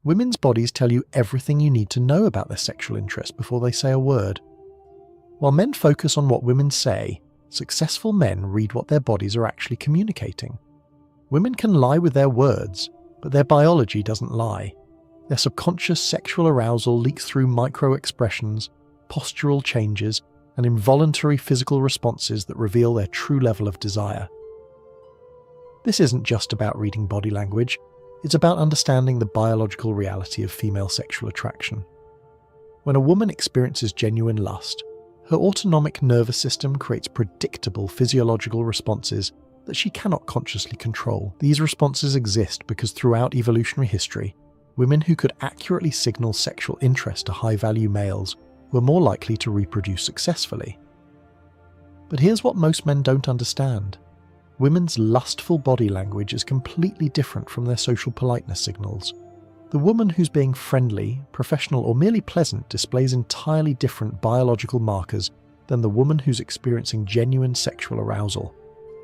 Women's bodies tell you everything you need to know about their sexual interest before they say a word. While men focus on what women say, successful men read what their bodies are actually communicating. Women can lie with their words, but their biology doesn't lie. Their subconscious sexual arousal leaks through micro-expressions, postural changes, and involuntary physical responses that reveal their true level of desire. This isn't just about reading body language, it's about understanding the biological reality of female sexual attraction. When a woman experiences genuine lust, her autonomic nervous system creates predictable physiological responses that she cannot consciously control. These responses exist because throughout evolutionary history, women who could accurately signal sexual interest to high-value males were more likely to reproduce successfully. But here's what most men don't understand. Women's lustful body language is completely different from their social politeness signals. The woman who's being friendly, professional, or merely pleasant displays entirely different biological markers than the woman who's experiencing genuine sexual arousal.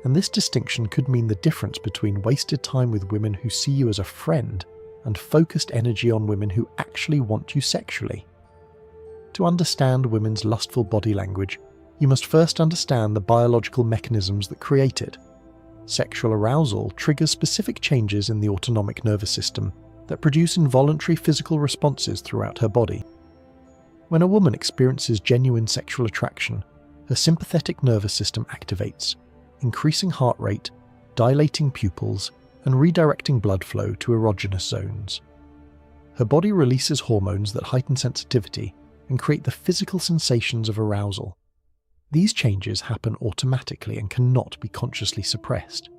And this distinction could mean the difference between wasted time with women who see you as a friend and focused energy on women who actually want you sexually. To understand women's lustful body language, you must first understand the biological mechanisms that create it. Sexual arousal triggers specific changes in the autonomic nervous system that produce involuntary physical responses throughout her body. When a woman experiences genuine sexual attraction, her sympathetic nervous system activates, increasing heart rate, dilating pupils, and redirecting blood flow to erogenous zones. Her body releases hormones that heighten sensitivity and create the physical sensations of arousal. These changes happen automatically and cannot be consciously suppressed.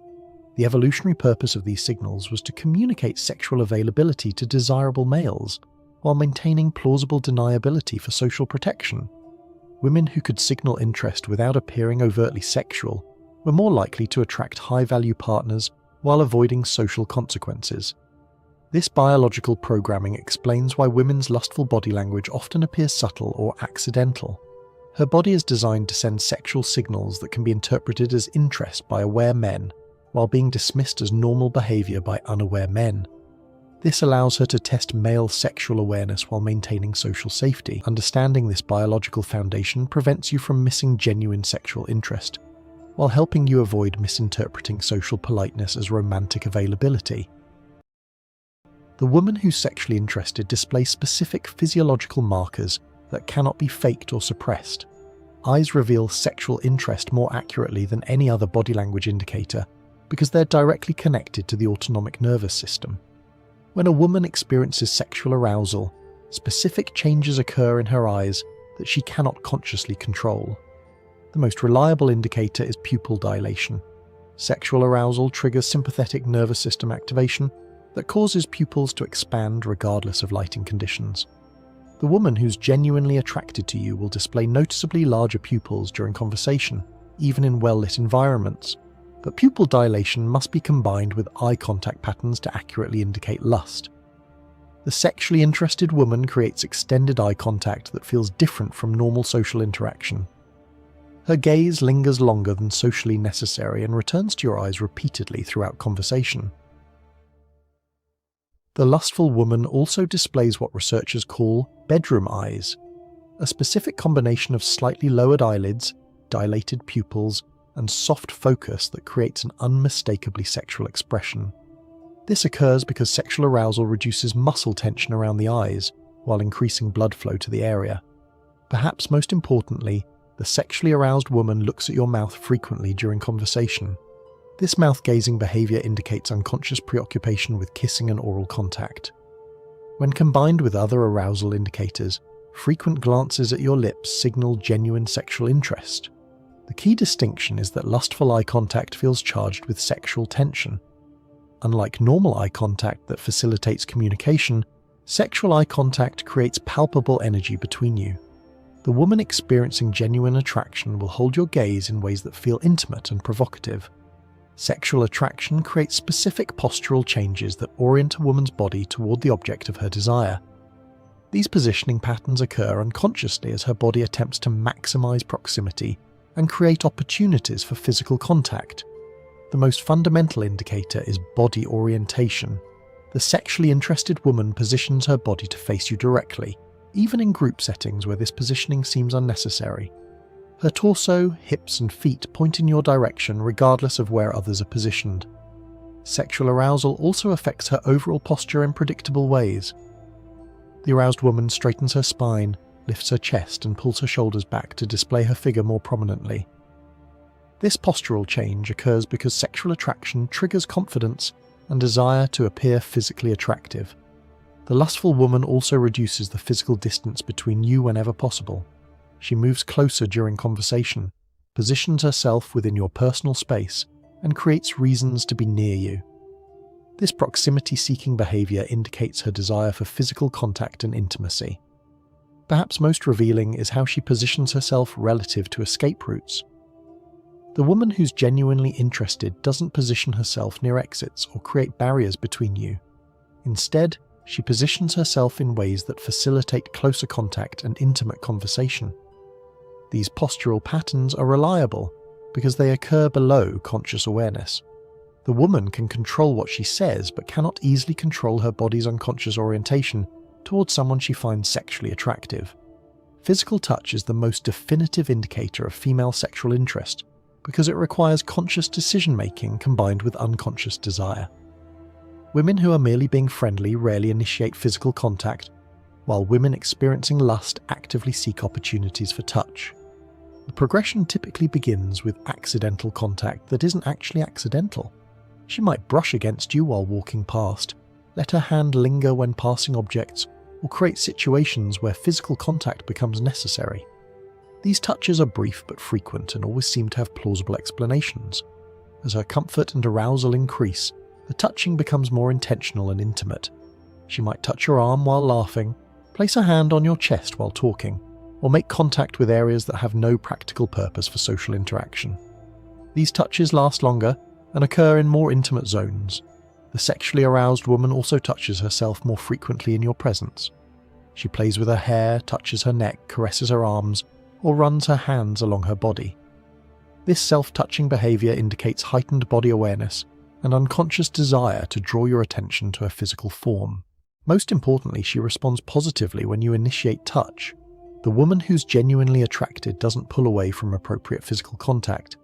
The evolutionary purpose of these signals was to communicate sexual availability to desirable males, while maintaining plausible deniability for social protection. Women who could signal interest without appearing overtly sexual were more likely to attract high-value partners while avoiding social consequences. This biological programming explains why women's lustful body language often appears subtle or accidental. Her body is designed to send sexual signals that can be interpreted as interest by aware men, while being dismissed as normal behavior by unaware men. This allows her to test male sexual awareness while maintaining social safety. Understanding this biological foundation prevents you from missing genuine sexual interest, while helping you avoid misinterpreting social politeness as romantic availability. The woman who's sexually interested displays specific physiological markers that cannot be faked or suppressed. Eyes reveal sexual interest more accurately than any other body language indicator because they're directly connected to the autonomic nervous system. When a woman experiences sexual arousal, specific changes occur in her eyes that she cannot consciously control. The most reliable indicator is pupil dilation. Sexual arousal triggers sympathetic nervous system activation that causes pupils to expand regardless of lighting conditions. The woman who's genuinely attracted to you will display noticeably larger pupils during conversation, even in well-lit environments. But pupil dilation must be combined with eye contact patterns to accurately indicate lust. The sexually interested woman creates extended eye contact that feels different from normal social interaction. Her gaze lingers longer than socially necessary and returns to your eyes repeatedly throughout conversation. The lustful woman also displays what researchers call bedroom eyes, a specific combination of slightly lowered eyelids, dilated pupils, and soft focus that creates an unmistakably sexual expression. This occurs because sexual arousal reduces muscle tension around the eyes while increasing blood flow to the area. Perhaps most importantly, the sexually aroused woman looks at your mouth frequently during conversation. This mouth-gazing behavior indicates unconscious preoccupation with kissing and oral contact. When combined with other arousal indicators, frequent glances at your lips signal genuine sexual interest. The key distinction is that lustful eye contact feels charged with sexual tension. Unlike normal eye contact that facilitates communication, sexual eye contact creates palpable energy between you. The woman experiencing genuine attraction will hold your gaze in ways that feel intimate and provocative. Sexual attraction creates specific postural changes that orient a woman's body toward the object of her desire. These positioning patterns occur unconsciously as her body attempts to maximize proximity and create opportunities for physical contact. The most fundamental indicator is body orientation. The sexually interested woman positions her body to face you directly, even in group settings where this positioning seems unnecessary. Her torso, hips and feet point in your direction regardless of where others are positioned. Sexual arousal also affects her overall posture in predictable ways. The aroused woman straightens her spine, lifts her chest and pulls her shoulders back to display her figure more prominently. This postural change occurs because sexual attraction triggers confidence and desire to appear physically attractive. The lustful woman also reduces the physical distance between you whenever possible. She moves closer during conversation, positions herself within your personal space, and creates reasons to be near you. This proximity-seeking behavior indicates her desire for physical contact and intimacy. Perhaps most revealing is how she positions herself relative to escape routes. The woman who's genuinely interested doesn't position herself near exits or create barriers between you. Instead, she positions herself in ways that facilitate closer contact and intimate conversation. These postural patterns are reliable because they occur below conscious awareness. The woman can control what she says but cannot easily control her body's unconscious orientation towards someone she finds sexually attractive. Physical touch is the most definitive indicator of female sexual interest because it requires conscious decision-making combined with unconscious desire. Women who are merely being friendly rarely initiate physical contact, while women experiencing lust actively seek opportunities for touch. The progression typically begins with accidental contact that isn't actually accidental. She might brush against you while walking past, let her hand linger when passing objects, or create situations where physical contact becomes necessary. These touches are brief but frequent and always seem to have plausible explanations. As her comfort and arousal increase, the touching becomes more intentional and intimate. She might touch your arm while laughing, place a hand on your chest while talking, or make contact with areas that have no practical purpose for social interaction. These touches last longer and occur in more intimate zones. The sexually aroused woman also touches herself more frequently in your presence. She plays with her hair, touches her neck, caresses her arms, or runs her hands along her body. This self-touching behavior indicates heightened body awareness and unconscious desire to draw your attention to her physical form. Most importantly, she responds positively when you initiate touch. The woman who's genuinely attracted doesn't pull away from appropriate physical contact.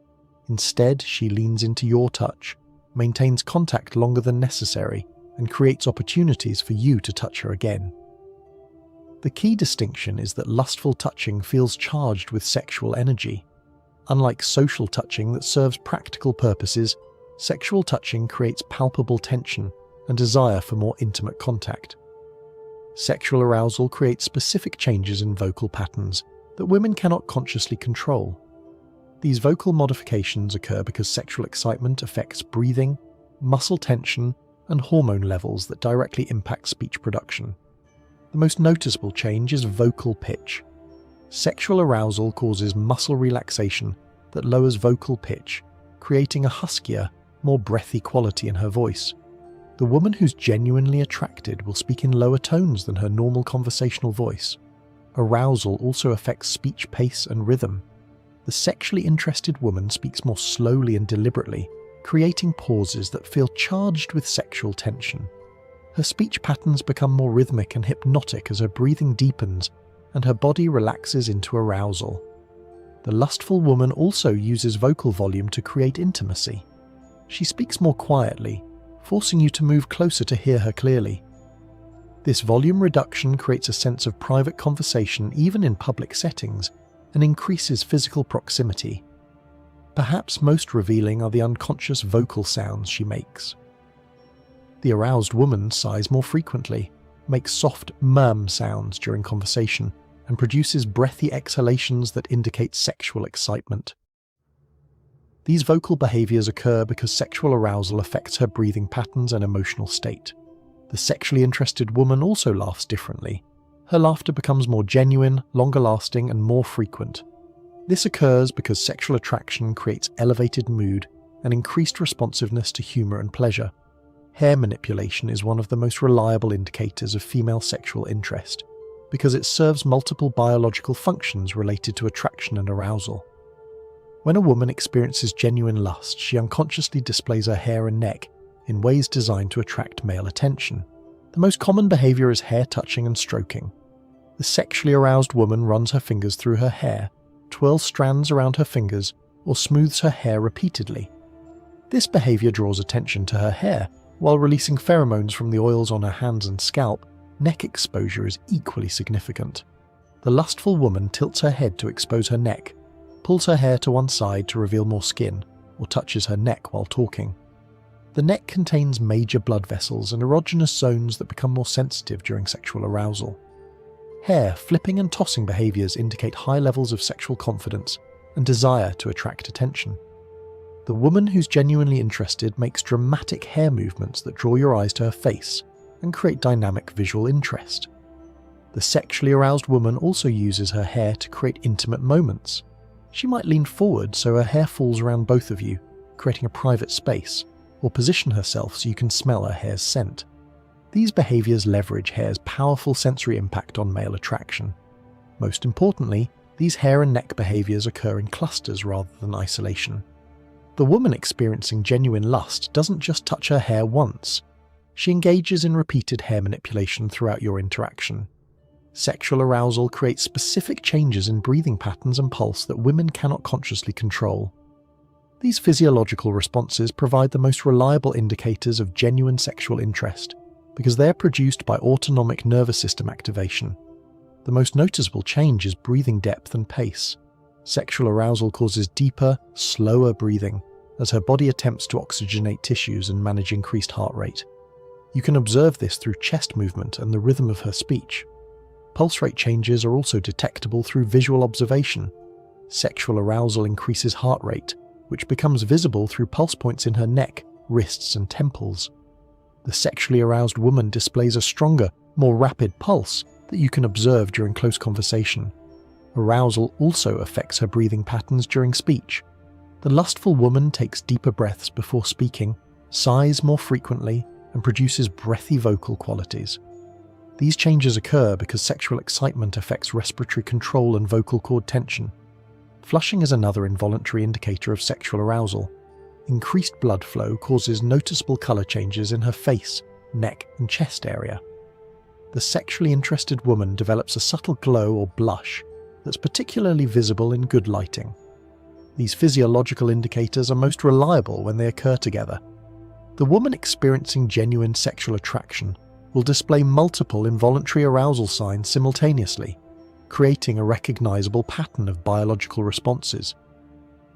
Instead, she leans into your touch, maintains contact longer than necessary, and creates opportunities for you to touch her again. The key distinction is that lustful touching feels charged with sexual energy. Unlike social touching that serves practical purposes, sexual touching creates palpable tension and desire for more intimate contact. Sexual arousal creates specific changes in vocal patterns that women cannot consciously control. These vocal modifications occur because sexual excitement affects breathing, muscle tension, and hormone levels that directly impact speech production. The most noticeable change is vocal pitch. Sexual arousal causes muscle relaxation that lowers vocal pitch, creating a huskier, more breathy quality in her voice. The woman who's genuinely attracted will speak in lower tones than her normal conversational voice. Arousal also affects speech pace and rhythm. The sexually interested woman speaks more slowly and deliberately, creating pauses that feel charged with sexual tension. Her speech patterns become more rhythmic and hypnotic as her breathing deepens and her body relaxes into arousal. The lustful woman also uses vocal volume to create intimacy. She speaks more quietly, forcing you to move closer to hear her clearly. This volume reduction creates a sense of private conversation even in public settings and increases physical proximity. Perhaps most revealing are the unconscious vocal sounds she makes. The aroused woman sighs more frequently, makes soft sounds during conversation, and produces breathy exhalations that indicate sexual excitement. These vocal behaviors occur because sexual arousal affects her breathing patterns and emotional state. The sexually interested woman also laughs differently. Her laughter becomes more genuine, longer-lasting, and more frequent. This occurs because sexual attraction creates elevated mood and increased responsiveness to humor and pleasure. Hair manipulation is one of the most reliable indicators of female sexual interest, because it serves multiple biological functions related to attraction and arousal. When a woman experiences genuine lust, she unconsciously displays her hair and neck, in ways designed to attract male attention. The most common behavior is hair touching and stroking. The sexually aroused woman runs her fingers through her hair, twirls strands around her fingers, or smooths her hair repeatedly. This behavior draws attention to her hair, while releasing pheromones from the oils on her hands and scalp. Neck exposure is equally significant. The lustful woman tilts her head to expose her neck, pulls her hair to one side to reveal more skin, or touches her neck while talking. The neck contains major blood vessels and erogenous zones that become more sensitive during sexual arousal. Hair flipping and tossing behaviors indicate high levels of sexual confidence and desire to attract attention. The woman who's genuinely interested makes dramatic hair movements that draw your eyes to her face and create dynamic visual interest. The sexually aroused woman also uses her hair to create intimate moments. She might lean forward so her hair falls around both of you, creating a private space, or position herself so you can smell her hair's scent. These behaviors leverage hair's powerful sensory impact on male attraction. Most importantly, these hair and neck behaviors occur in clusters rather than isolation. The woman experiencing genuine lust doesn't just touch her hair once. She engages in repeated hair manipulation throughout your interaction. Sexual arousal creates specific changes in breathing patterns and pulse that women cannot consciously control. These physiological responses provide the most reliable indicators of genuine sexual interest, because they are produced by autonomic nervous system activation. The most noticeable change is breathing depth and pace. Sexual arousal causes deeper, slower breathing as her body attempts to oxygenate tissues and manage increased heart rate. You can observe this through chest movement and the rhythm of her speech. Pulse rate changes are also detectable through visual observation. Sexual arousal increases heart rate, which becomes visible through pulse points in her neck, wrists, and temples. The sexually aroused woman displays a stronger, more rapid pulse that you can observe during close conversation. Arousal also affects her breathing patterns during speech. The lustful woman takes deeper breaths before speaking, sighs more frequently, and produces breathy vocal qualities. These changes occur because sexual excitement affects respiratory control and vocal cord tension. Flushing is another involuntary indicator of sexual arousal. Increased blood flow causes noticeable colour changes in her face, neck, and chest area. The sexually interested woman develops a subtle glow or blush that's particularly visible in good lighting. These physiological indicators are most reliable when they occur together. The woman experiencing genuine sexual attraction will display multiple involuntary arousal signs simultaneously, creating a recognizable pattern of biological responses.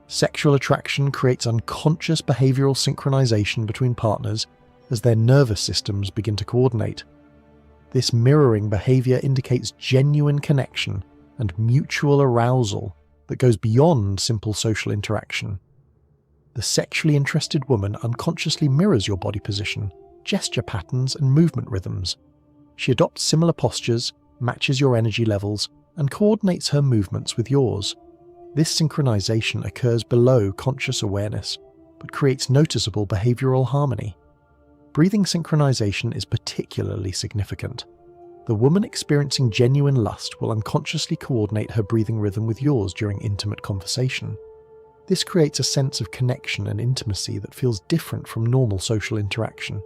Sexual attraction creates unconscious behavioral synchronization between partners as their nervous systems begin to coordinate. This mirroring behavior indicates genuine connection and mutual arousal that goes beyond simple social interaction. The sexually interested woman unconsciously mirrors your body position, gesture patterns, and movement rhythms. She adopts similar postures, matches your energy levels, and coordinates her movements with yours. This synchronization occurs below conscious awareness, but creates noticeable behavioral harmony. Breathing synchronization is particularly significant. The woman experiencing genuine lust will unconsciously coordinate her breathing rhythm with yours during intimate conversation. This creates a sense of connection and intimacy that feels different from normal social interaction.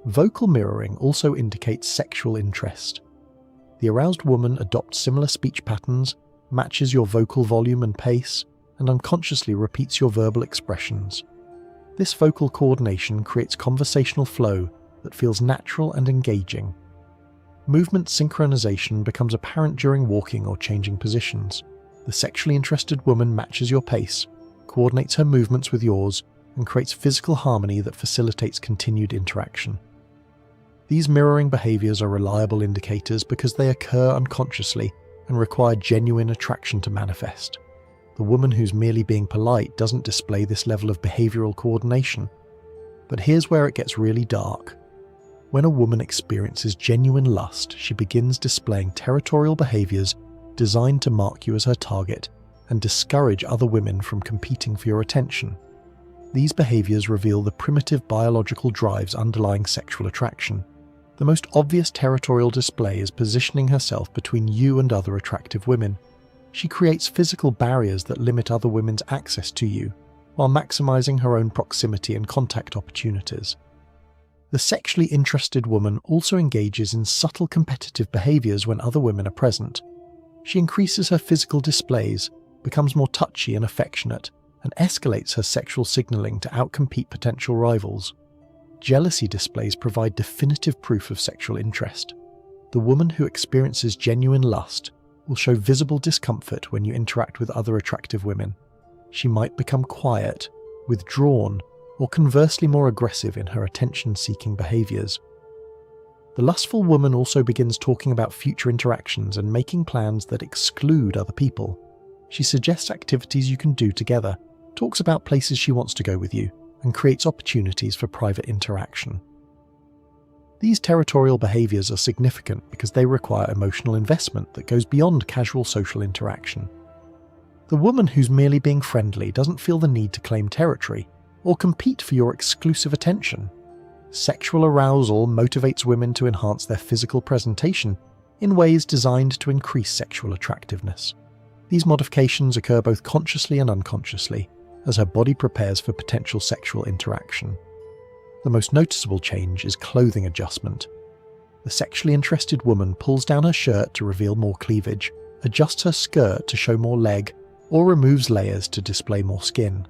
Vocal mirroring also indicates sexual interest. The aroused woman adopts similar speech patterns, matches your vocal volume and pace, and unconsciously repeats your verbal expressions. This vocal coordination creates conversational flow that feels natural and engaging. Movement synchronization becomes apparent during walking or changing positions. The sexually interested woman matches your pace, coordinates her movements with yours, and creates physical harmony that facilitates continued interaction. These mirroring behaviors are reliable indicators because they occur unconsciously and require genuine attraction to manifest. The woman who's merely being polite doesn't display this level of behavioral coordination. But here's where it gets really dark. When a woman experiences genuine lust, she begins displaying territorial behaviors designed to mark you as her target and discourage other women from competing for your attention. These behaviors reveal the primitive biological drives underlying sexual attraction. The most obvious territorial display is positioning herself between you and other attractive women. She creates physical barriers that limit other women's access to you, while maximizing her own proximity and contact opportunities. The sexually interested woman also engages in subtle competitive behaviors when other women are present. She increases her physical displays, becomes more touchy and affectionate, and escalates her sexual signaling to outcompete potential rivals. Jealousy displays provide definitive proof of sexual interest. The woman who experiences genuine lust will show visible discomfort when you interact with other attractive women. She might become quiet, withdrawn, or conversely more aggressive in her attention-seeking behaviors. The lustful woman also begins talking about future interactions and making plans that exclude other people. She suggests activities you can do together, talks about places she wants to go with you, and creates opportunities for private interaction. These territorial behaviors are significant because they require emotional investment that goes beyond casual social interaction. The woman who's merely being friendly doesn't feel the need to claim territory or compete for your exclusive attention. Sexual arousal motivates women to enhance their physical presentation in ways designed to increase sexual attractiveness. These modifications occur both consciously and unconsciously as her body prepares for potential sexual interaction. The most noticeable change is clothing adjustment. The sexually interested woman pulls down her shirt to reveal more cleavage, adjusts her skirt to show more leg, or removes layers to display more skin.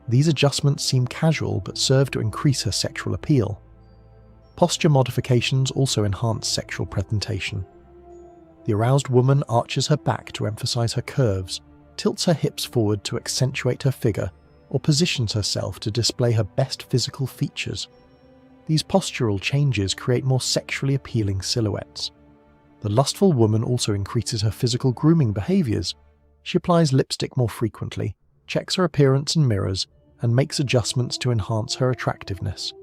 These adjustments seem casual but serve to increase her sexual appeal. Posture modifications also enhance sexual presentation. The aroused woman arches her back to emphasize her curves, tilts her hips forward to accentuate her figure, or positions herself to display her best physical features. These postural changes create more sexually appealing silhouettes. The lustful woman also increases her physical grooming behaviors. She applies lipstick more frequently, checks her appearance in mirrors, and makes adjustments to enhance her attractiveness.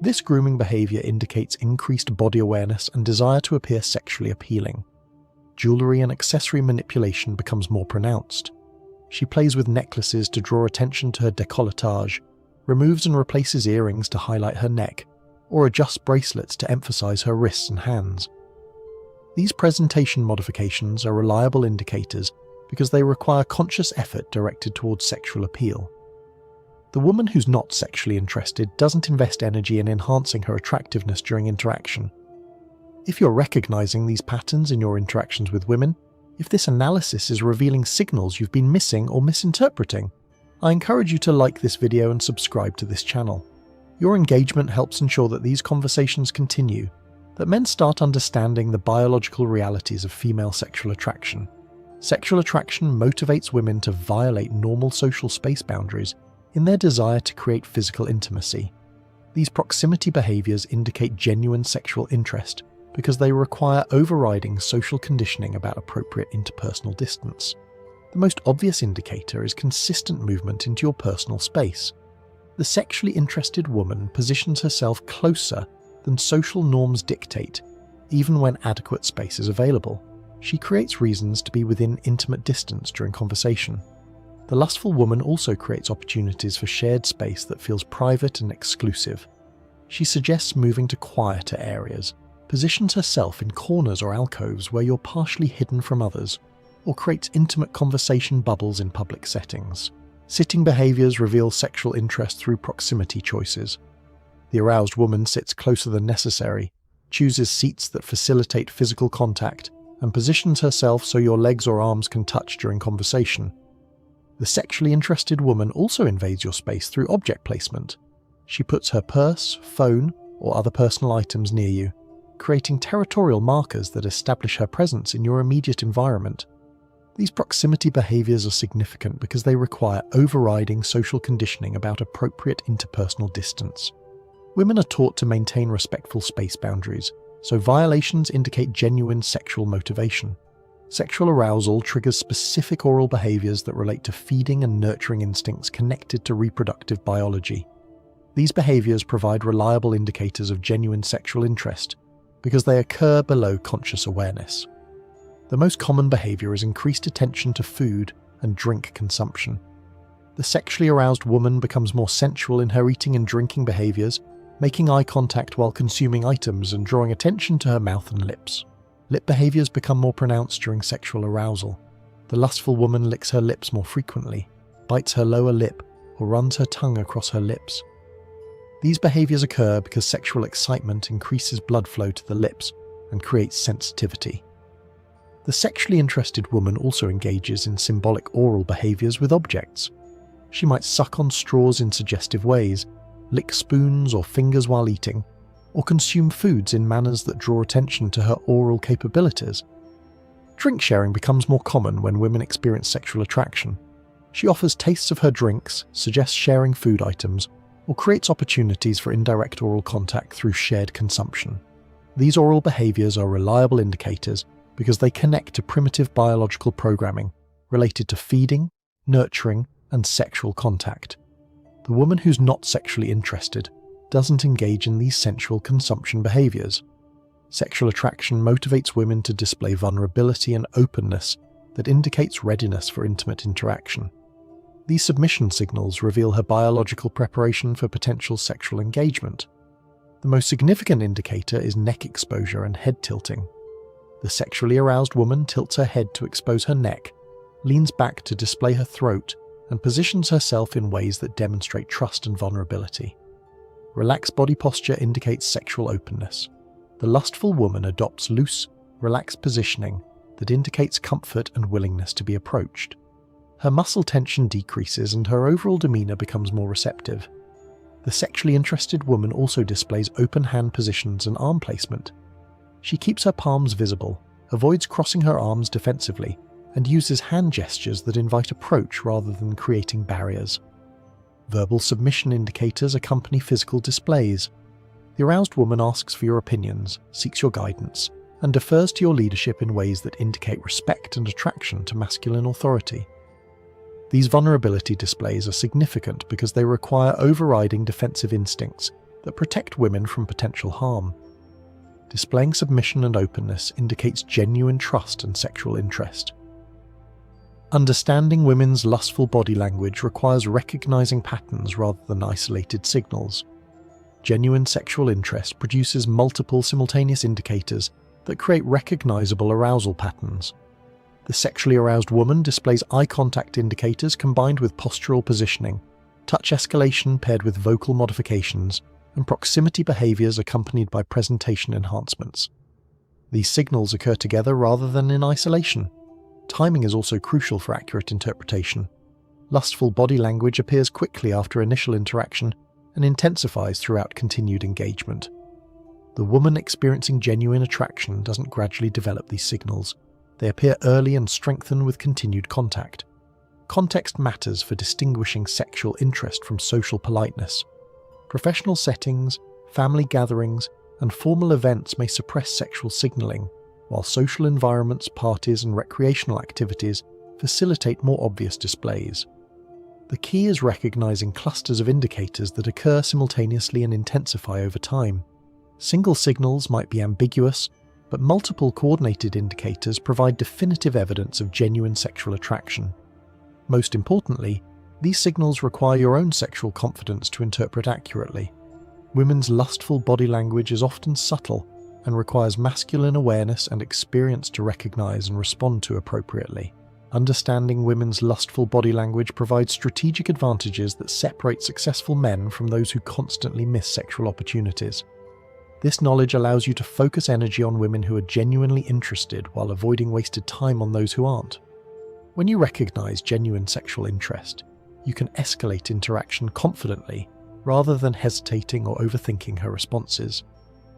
This grooming behavior indicates increased body awareness and desire to appear sexually appealing. Jewelry and accessory manipulation becomes more pronounced. She plays with necklaces to draw attention to her décolletage, removes and replaces earrings to highlight her neck, or adjusts bracelets to emphasize her wrists and hands. These presentation modifications are reliable indicators because they require conscious effort directed towards sexual appeal. The woman who's not sexually interested doesn't invest energy in enhancing her attractiveness during interaction. If you're recognizing these patterns in your interactions with women, if this analysis is revealing signals you've been missing or misinterpreting, I encourage you to like this video and subscribe to this channel. Your engagement helps ensure that these conversations continue, that men start understanding the biological realities of female sexual attraction. Sexual attraction motivates women to violate normal social space boundaries in their desire to create physical intimacy. These proximity behaviors indicate genuine sexual interest because they require overriding social conditioning about appropriate interpersonal distance. The most obvious indicator is consistent movement into your personal space. The sexually interested woman positions herself closer than social norms dictate, even when adequate space is available. She creates reasons to be within intimate distance during conversation. The lustful woman also creates opportunities for shared space that feels private and exclusive. She suggests moving to quieter areas, positions herself in corners or alcoves where you're partially hidden from others, or creates intimate conversation bubbles in public settings. Sitting behaviors reveal sexual interest through proximity choices. The aroused woman sits closer than necessary, chooses seats that facilitate physical contact, and positions herself so your legs or arms can touch during conversation. The sexually interested woman also invades your space through object placement. She puts her purse, phone, or other personal items near you, creating territorial markers that establish her presence in your immediate environment. These proximity behaviors are significant because they require overriding social conditioning about appropriate interpersonal distance. Women are taught to maintain respectful space boundaries, so violations indicate genuine sexual motivation. Sexual arousal triggers specific oral behaviors that relate to feeding and nurturing instincts connected to reproductive biology. These behaviors provide reliable indicators of genuine sexual interest because they occur below conscious awareness. The most common behavior is increased attention to food and drink consumption. The sexually aroused woman becomes more sensual in her eating and drinking behaviors, making eye contact while consuming items and drawing attention to her mouth and lips. Lip behaviors become more pronounced during sexual arousal. The lustful woman licks her lips more frequently, bites her lower lip, or runs her tongue across her lips. These behaviors occur because sexual excitement increases blood flow to the lips and creates sensitivity. The sexually interested woman also engages in symbolic oral behaviors with objects. She might suck on straws in suggestive ways, lick spoons or fingers while eating, or consume foods in manners that draw attention to her oral capabilities. Drink sharing becomes more common when women experience sexual attraction. She offers tastes of her drinks, suggests sharing food items, or creates opportunities for indirect oral contact through shared consumption. These oral behaviors are reliable indicators because they connect to primitive biological programming related to feeding, nurturing, and sexual contact. The woman who's not sexually interested doesn't engage in these sensual consumption behaviors. Sexual attraction motivates women to display vulnerability and openness that indicates readiness for intimate interaction. These submission signals reveal her biological preparation for potential sexual engagement. The most significant indicator is neck exposure and head tilting. The sexually aroused woman tilts her head to expose her neck, leans back to display her throat, and positions herself in ways that demonstrate trust and vulnerability. Relaxed body posture indicates sexual openness. The lustful woman adopts loose, relaxed positioning that indicates comfort and willingness to be approached. Her muscle tension decreases and her overall demeanor becomes more receptive. The sexually interested woman also displays open hand positions and arm placement. She keeps her palms visible, avoids crossing her arms defensively, and uses hand gestures that invite approach rather than creating barriers. Verbal submission indicators accompany physical displays. The aroused woman asks for your opinions, seeks your guidance, and defers to your leadership in ways that indicate respect and attraction to masculine authority. These vulnerability displays are significant because they require overriding defensive instincts that protect women from potential harm. Displaying submission and openness indicates genuine trust and sexual interest. Understanding women's lustful body language requires recognizing patterns rather than isolated signals. Genuine sexual interest produces multiple simultaneous indicators that create recognizable arousal patterns. The sexually aroused woman displays eye contact indicators combined with postural positioning, touch escalation paired with vocal modifications, and proximity behaviors accompanied by presentation enhancements. These signals occur together rather than in isolation. Timing is also crucial for accurate interpretation. Lustful body language appears quickly after initial interaction and intensifies throughout continued engagement. The woman experiencing genuine attraction doesn't gradually develop these signals. They appear early and strengthen with continued contact. Context matters for distinguishing sexual interest from social politeness. Professional settings, family gatherings, and formal events may suppress sexual signaling, while social environments, parties, and recreational activities facilitate more obvious displays. The key is recognizing clusters of indicators that occur simultaneously and intensify over time. Single signals might be ambiguous, but multiple coordinated indicators provide definitive evidence of genuine sexual attraction. Most importantly, these signals require your own sexual confidence to interpret accurately. Women's lustful body language is often subtle and requires masculine awareness and experience to recognize and respond to appropriately. Understanding women's lustful body language provides strategic advantages that separate successful men from those who constantly miss sexual opportunities. This knowledge allows you to focus energy on women who are genuinely interested while avoiding wasted time on those who aren't. When you recognize genuine sexual interest, you can escalate interaction confidently rather than hesitating or overthinking her responses.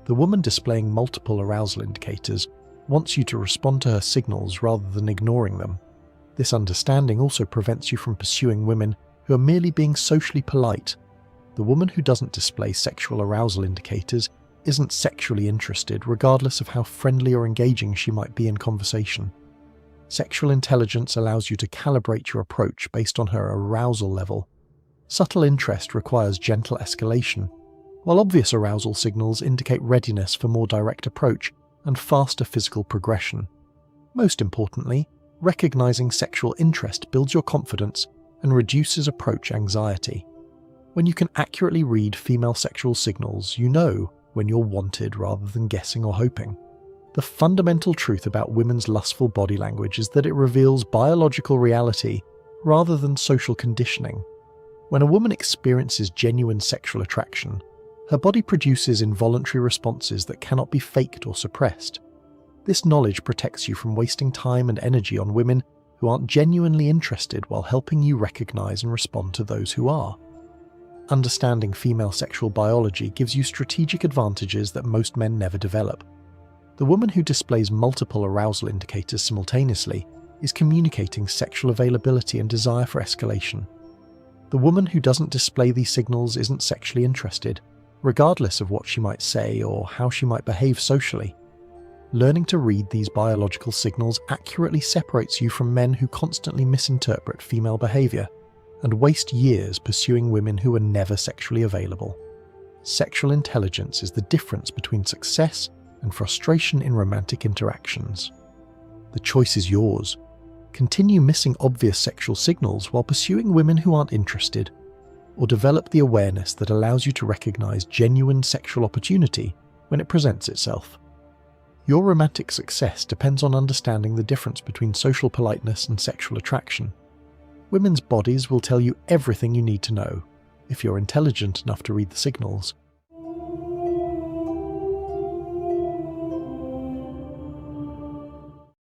The woman displaying multiple arousal indicators wants you to respond to her signals rather than ignoring them. This understanding also prevents you from pursuing women who are merely being socially polite. The woman who doesn't display sexual arousal indicators isn't sexually interested regardless of how friendly or engaging she might be in conversation. Sexual intelligence allows you to calibrate your approach based on her arousal level. Subtle interest requires gentle escalation, while obvious arousal signals indicate readiness for more direct approach and faster physical progression. Most importantly, recognizing sexual interest builds your confidence and reduces approach anxiety. When you can accurately read female sexual signals, you know when you're wanted rather than guessing or hoping. The fundamental truth about women's lustful body language is that it reveals biological reality rather than social conditioning. When a woman experiences genuine sexual attraction, her body produces involuntary responses that cannot be faked or suppressed. This knowledge protects you from wasting time and energy on women who aren't genuinely interested while helping you recognize and respond to those who are. Understanding female sexual biology gives you strategic advantages that most men never develop. The woman who displays multiple arousal indicators simultaneously is communicating sexual availability and desire for escalation. The woman who doesn't display these signals isn't sexually interested, regardless of what she might say or how she might behave socially. Learning to read these biological signals accurately separates you from men who constantly misinterpret female behavior and waste years pursuing women who are never sexually available. Sexual intelligence is the difference between success and frustration in romantic interactions. The choice is yours. Continue missing obvious sexual signals while pursuing women who aren't interested, or develop the awareness that allows you to recognize genuine sexual opportunity when it presents itself. Your romantic success depends on understanding the difference between social politeness and sexual attraction. Women's bodies will tell you everything you need to know, if you're intelligent enough to read the signals.